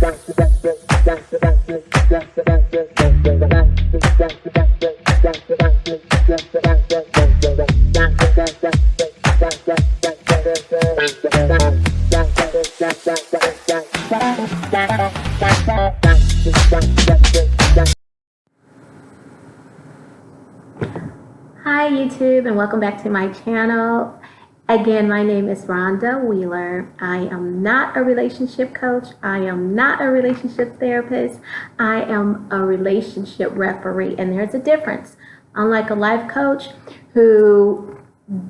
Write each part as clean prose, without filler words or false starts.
Hi YouTube, and welcome back to my channel. Again, my name is Rhonda Wheeler. I am not a relationship coach. I am not a relationship therapist. I am a relationship referee, and there's a difference. Unlike a life coach who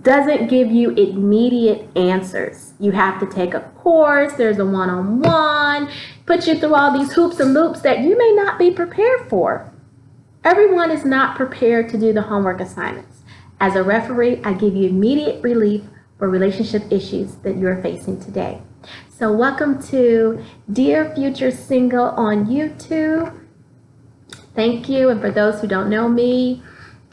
doesn't give you immediate answers. You have to take a course, there's a one-on-one, put you through all these hoops and loops that you may not be prepared for. Everyone is not prepared to do the homework assignments. As a referee, I give you immediate relief for relationship issues that you're facing today. So welcome to Dear Future Single on YouTube. Thank you, and for those who don't know me,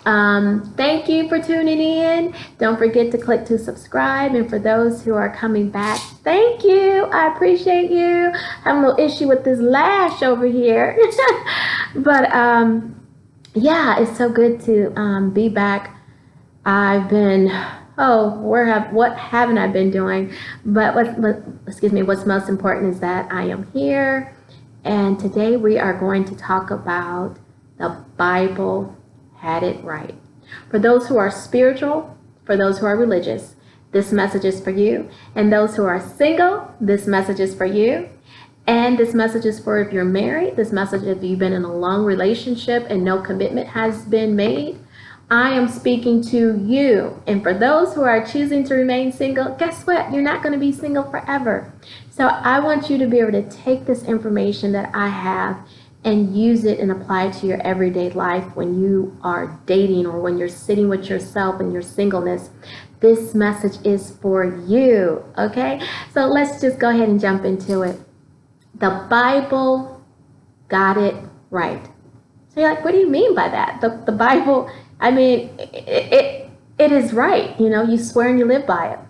thank you for tuning in. Don't forget to click to subscribe, and for those who are coming back, thank you. I appreciate you. I have a little issue with this lash over here. But yeah, it's so good to be back. I've been, what haven't I been doing? But what's most important is that I am here, and today we are going to talk about the Bible had it right. For those who are spiritual, for those who are religious, this message is for you. And those who are single, this message is for you. And this message is for if you're married, this message if you've been in a long relationship and no commitment has been made. I am speaking to you. And for those who are choosing to remain single, guess what? You're not going to be single forever. So I want you to be able to take this information that I have and use it and apply it to your everyday life when you are dating or when you're sitting with yourself in your singleness. This message is for you, okay? So let's just go ahead and jump into it. The Bible got it right. So you're like, what do you mean by that? The Bible, I mean, it is right. You know, you swear and you live by it.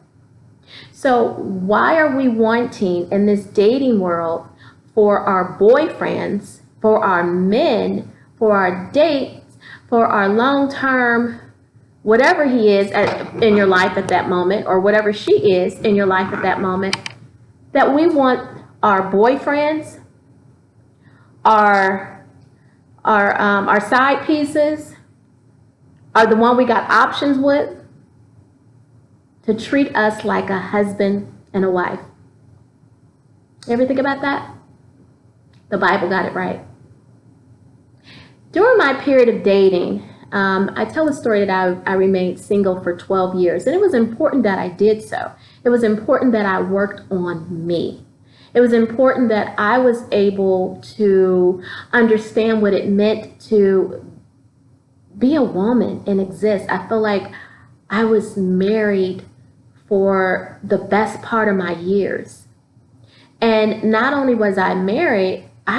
So why are we wanting in this dating world for our boyfriends, for our men, for our dates, for our long-term, whatever he is in your life at that moment, or whatever she is in your life at that moment, that we want our boyfriends, our side pieces, are the one we got options with, to treat us like a husband and a wife. You ever think about that? The Bible got it right. During my period of dating, I tell the story that I remained single for 12 years, and it was important that I did so. It was important that I worked on me. It was important that I was able to understand what it meant to be a woman and exist. I feel like I was married for the best part of my years. And not only was I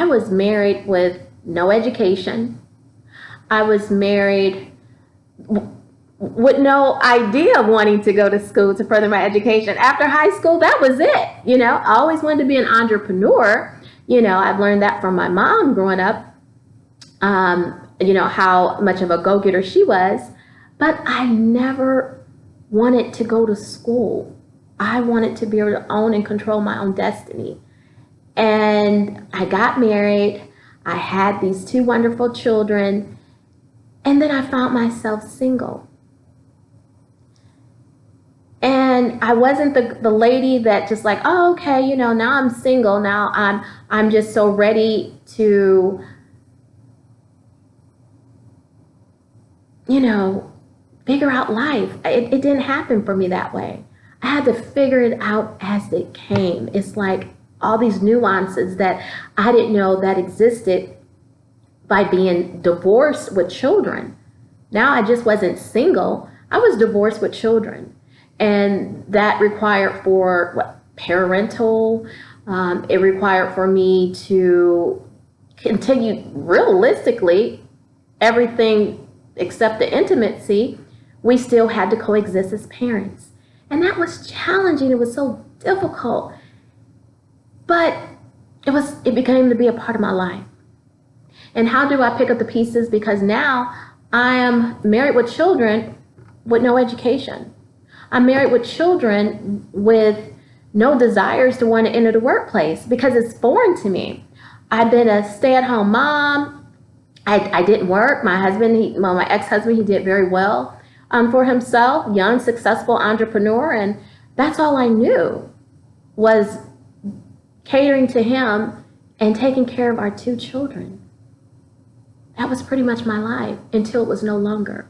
was married with no education. I was married with no idea of wanting to go to school to further my education. After high school, that was it. You know, I always wanted to be an entrepreneur. You know, I've learned that from my mom growing up, you know, how much of a go-getter she was. But I never wanted to go to school. I wanted to be able to own and control my own destiny. And I got married. I had these two wonderful children. And then I found myself single. And I wasn't the lady that just like, oh, okay, you know, now I'm single. Now I'm just so ready to, you know, figure out life. It didn't happen for me that way. I had to figure it out as it came. It's like all these nuances that I didn't know that existed by being divorced with children. Now I just wasn't single. I was divorced with children. And that required for parental, it required for me to continue realistically everything except the intimacy. We still had to coexist as parents. And that was challenging. It was so difficult. But it became to be a part of my life. And how do I pick up the pieces? Because now I am married with children with no education. I'm married with children with no desires to want to enter the workplace because it's foreign to me. I've been a stay-at-home mom. I didn't work. My husband, my ex-husband, he did very well for himself, young, successful entrepreneur. And that's all I knew was catering to him and taking care of our 2 children. That was pretty much my life until it was no longer.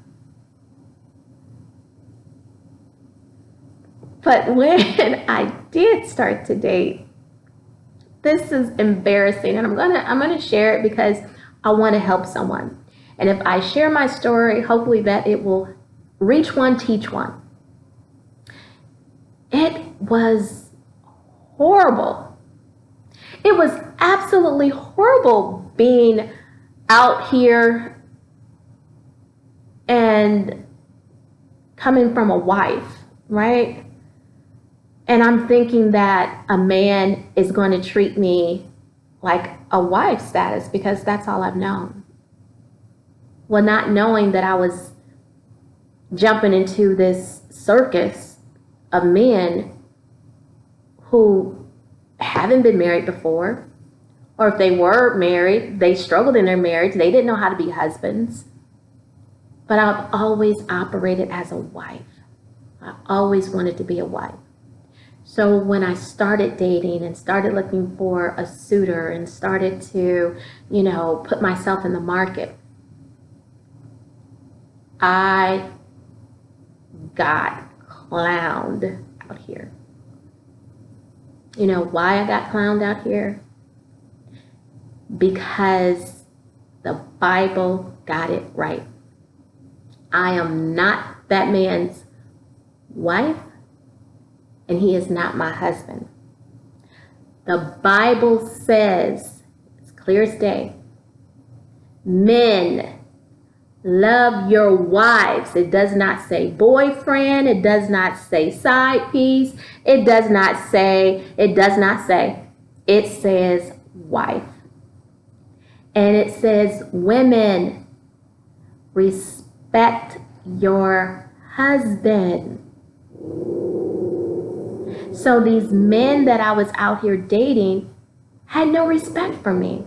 But when I did start to date, this is embarrassing, and I'm gonna share it because I want to help someone. And if I share my story, hopefully that it will reach one, teach one. It was horrible. It was absolutely horrible being out here and coming from a wife, right? And I'm thinking that a man is going to treat me like a wife status because that's all I've known. Well, not knowing that I was jumping into this circus of men who haven't been married before, or if they were married, they struggled in their marriage. They didn't know how to be husbands. But I've always operated as a wife. I always wanted to be a wife. So when I started dating and started looking for a suitor and started to, put myself in the market, I got clowned out here. You know why I got clowned out here? Because the Bible got it right. I am not that man's wife, and he is not my husband. The Bible says, it's clear as day, men, love your wives. It does not say boyfriend. It does not say side piece. It does not say. It says wife. And it says women, respect your husband. So these men that I was out here dating had no respect for me.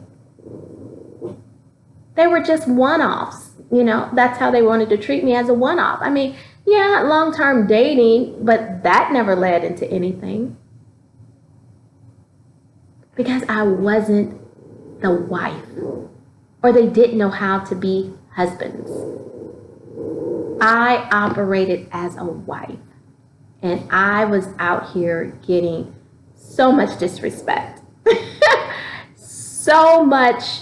They were just one-offs. That's how they wanted to treat me, as a one-off. I mean, yeah, long-term dating, but that never led into anything. Because I wasn't the wife, or they didn't know how to be husbands. I operated as a wife, and I was out here getting so much disrespect. So much.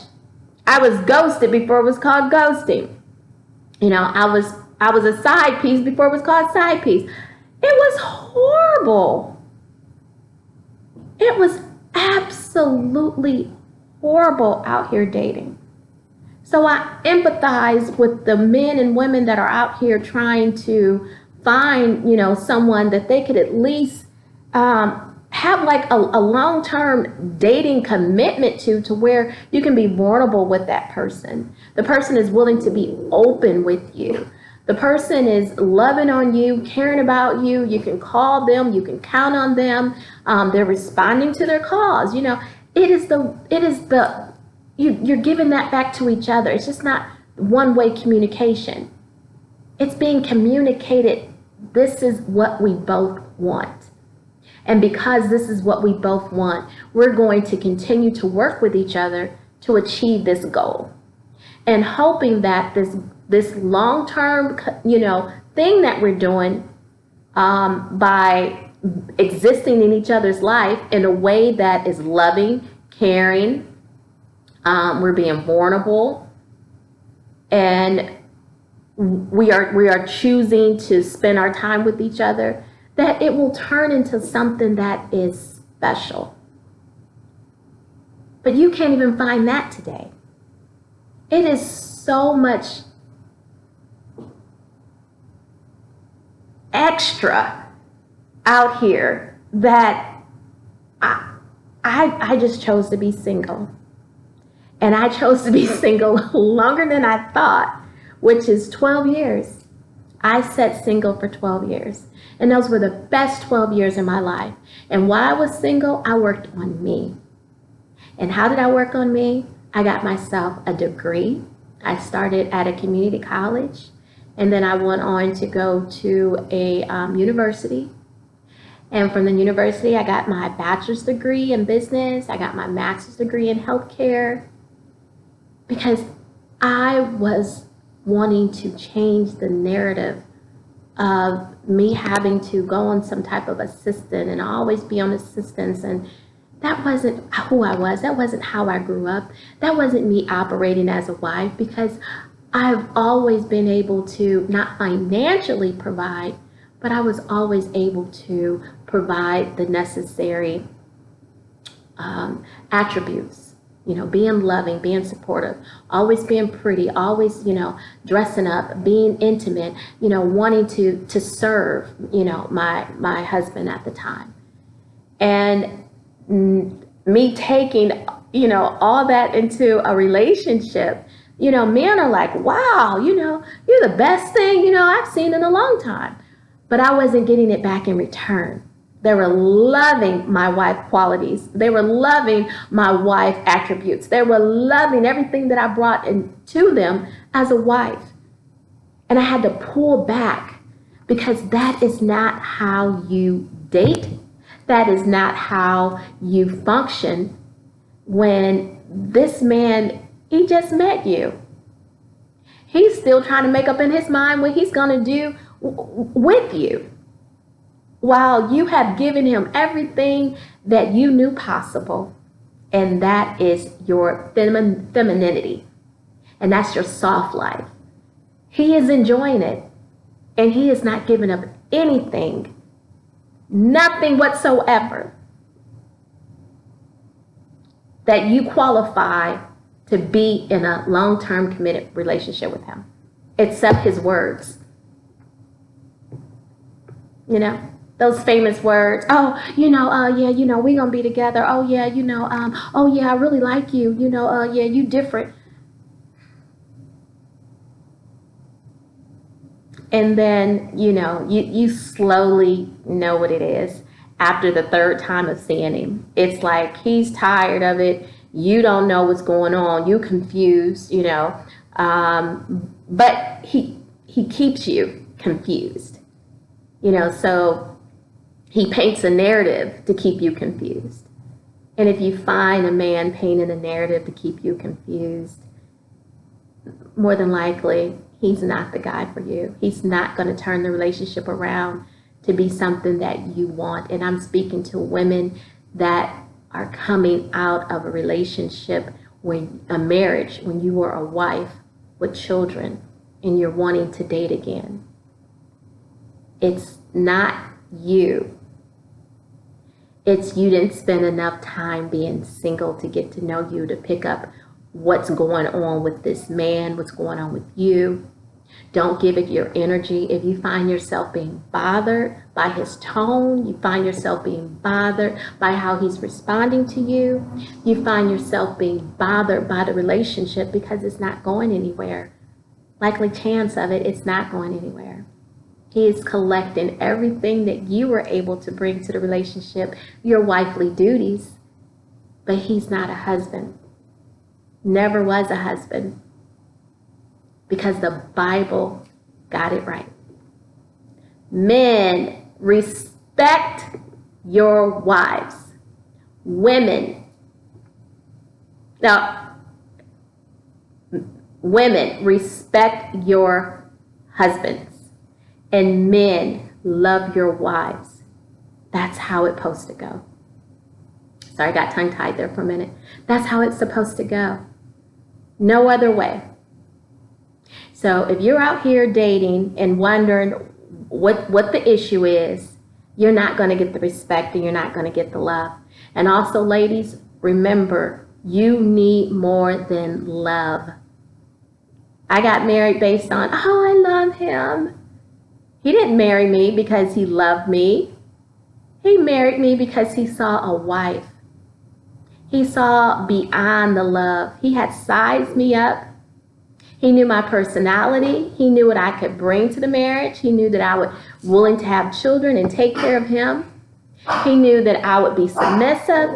I was ghosted before it was called ghosting. I was a side piece before it was called side piece. It was horrible. It was absolutely horrible out here dating. So I empathize with the men and women that are out here trying to find, someone that they could at least have like a long-term dating commitment to where you can be vulnerable with that person. The person is willing to be open with you. The person is loving on you, caring about you. You can call them, you can count on them. They're responding to their calls. You're giving that back to each other. It's just not one-way communication. It's being communicated. This is what we both want. And because this is what we both want, we're going to continue to work with each other to achieve this goal. And hoping that this long-term, thing that we're doing by existing in each other's life in a way that is loving, caring, we're being vulnerable, and we are choosing to spend our time with each other, that it will turn into something that is special. But you can't even find that today. It is so much extra out here that I just chose to be single. And I chose to be single longer than I thought, which is 12 years. I sat single for 12 years. And those were the best 12 years in my life. And while I was single, I worked on me. And how did I work on me? I got myself a degree. I started at a community college. And then I went on to go to a university. And from the university, I got my bachelor's degree in business. I got my master's degree in healthcare. Because I was wanting to change the narrative of me having to go on some type of assistant and always be on assistance. And that wasn't who I was. That wasn't how I grew up. That wasn't me operating as a wife, because I've always been able to not financially provide, but I was always able to provide the necessary attributes. Being loving, being supportive, always being pretty, always, dressing up, being intimate, wanting to serve, my husband at the time. And me taking, all that into a relationship, men are like, wow, you're the best thing, I've seen in a long time. But I wasn't getting it back in return. They were loving my wife qualities. They were loving my wife attributes. They were loving everything that I brought into them as a wife. And I had to pull back, because that is not how you date. That is not how you function when this man, he just met you. He's still trying to make up in his mind what he's going to do with you, while you have given him everything that you knew possible. And that is your femininity. And that's your soft life. He is enjoying it. And he is not giving up anything, nothing whatsoever, that you qualify to be in a long-term committed relationship with him, except his words. Those famous words, oh, yeah, we're going to be together. Oh, yeah, oh, yeah, I really like you. Yeah, you different. And then, you slowly know what it is after the third time of seeing him. It's like he's tired of it. You don't know what's going on. You confused, but he keeps you confused, so he paints a narrative to keep you confused. And if you find a man painting a narrative to keep you confused, more than likely, he's not the guy for you. He's not going to turn the relationship around to be something that you want. And I'm speaking to women that are coming out of a relationship, a marriage, when you were a wife with children and you're wanting to date again. It's not you. It's you didn't spend enough time being single to get to know you, to pick up what's going on with this man, what's going on with you. Don't give it your energy. If you find yourself being bothered by his tone, you find yourself being bothered by how he's responding to you, you find yourself being bothered by the relationship because it's not going anywhere. Likely chance of it, it's not going anywhere. He is collecting everything that you were able to bring to the relationship, your wifely duties, but he's not a husband. Never was a husband, because the Bible got it right. Men, respect your wives. Women, respect your husbands. And men, love your wives. That's how it's supposed to go. Sorry, I got tongue-tied there for a minute. That's how it's supposed to go. No other way. So if you're out here dating and wondering what the issue is, you're not going to get the respect and you're not going to get the love. And also, ladies, remember, you need more than love. I got married based on, oh, I love him. He didn't marry me because he loved me. He married me because he saw a wife He saw beyond the love. He had sized me up. He knew my personality. He knew what I could bring to the marriage. He knew that I was willing to have children and take care of him. He knew that I would be submissive.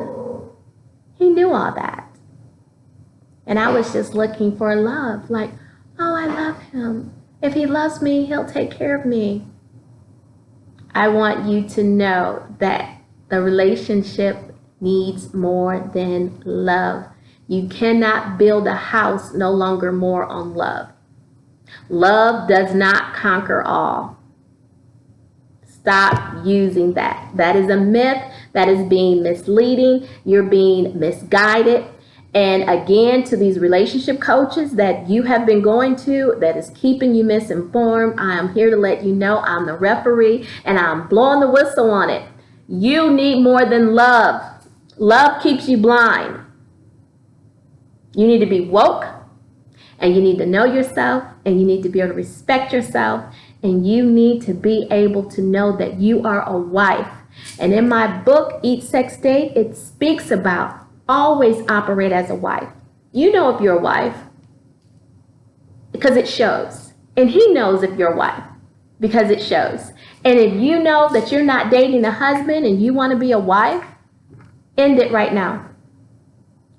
He knew all that. And I was just looking for love. Like, oh, I love him. If he loves me, he'll take care of me. I want you to know that the relationship needs more than love. You cannot build a house no longer more on love. Love does not conquer all. Stop using that. That is a myth. That is being misleading. You're being misguided. And again, to these relationship coaches that you have been going to that is keeping you misinformed, I am here to let you know I'm the referee and I'm blowing the whistle on it. You need more than love. Love keeps you blind. You need to be woke, and you need to know yourself, and you need to be able to respect yourself, and you need to be able to know that you are a wife. And in my book, Eat, Sex, Date, it speaks about always operate as a wife. You know if you're a wife because it shows. And he knows if you're a wife because it shows. And if you know that you're not dating a husband and you want to be a wife, end it right now.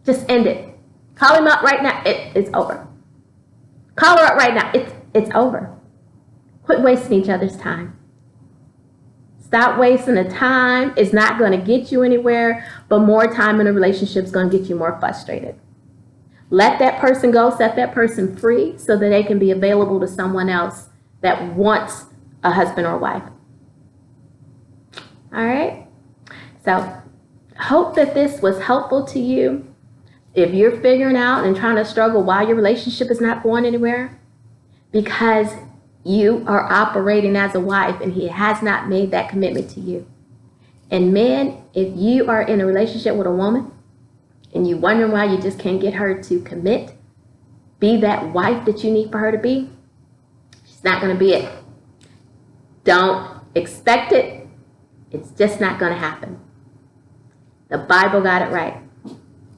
Just end it. Call him up right now. It's over. Call her up right now. It's over. Quit wasting each other's time. Stop wasting the time. It's not going to get you anywhere, but more time in a relationship is going to get you more frustrated. Let that person go. Set that person free so that they can be available to someone else that wants a husband or wife. All right? So, hope that this was helpful to you. If you're figuring out and trying to struggle why your relationship is not going anywhere, because you are operating as a wife and he has not made that commitment to you. And men, if you are in a relationship with a woman and you're wondering why you just can't get her to commit, be that wife that you need for her to be, she's not going to be it. Don't expect it. It's just not going to happen. The Bible got it right.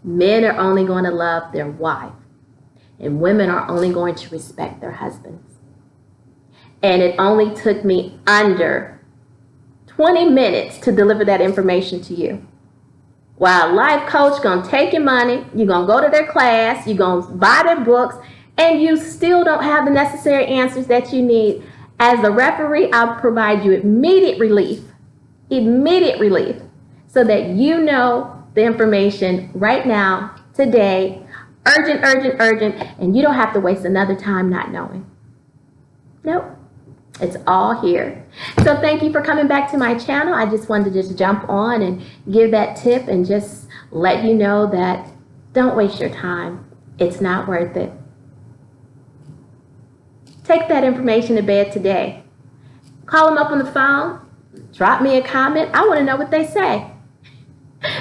Men are only going to love their wife, and women are only going to respect their husbands. And it only took me under 20 minutes to deliver that information to you. While a life coach going to take your money, you're going to go to their class, you're going to buy their books, and you still don't have the necessary answers that you need. As a referee, I'll provide you immediate relief, so that you know the information right now, today, urgent, and you don't have to waste another time not knowing. Nope. It's all here. So thank you for coming back to my channel. I just wanted to just jump on and give that tip and just let you know that don't waste your time. It's not worth it. Take that information to bed today. Call them up on the phone. Drop me a comment. I want to know what they say.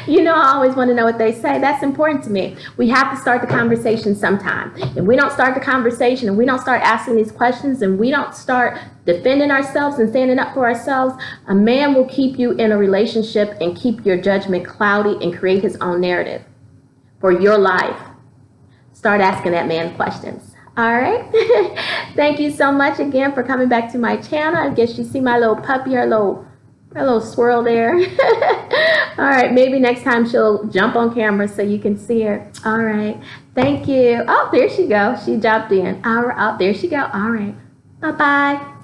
You know, I always want to know what they say. That's important to me. We have to start the conversation sometime. If we don't start the conversation and we don't start asking these questions and we don't start defending ourselves and standing up for ourselves, a man will keep you in a relationship and keep your judgment cloudy and create his own narrative for your life. Start asking that man questions. All right. Thank you so much again for coming back to my channel. I guess you see my little puppy, our little swirl there. All right, maybe next time she'll jump on camera so you can see her. All right, thank you. Oh, there she goes. She jumped in. All right, oh, there she go. All right, bye-bye.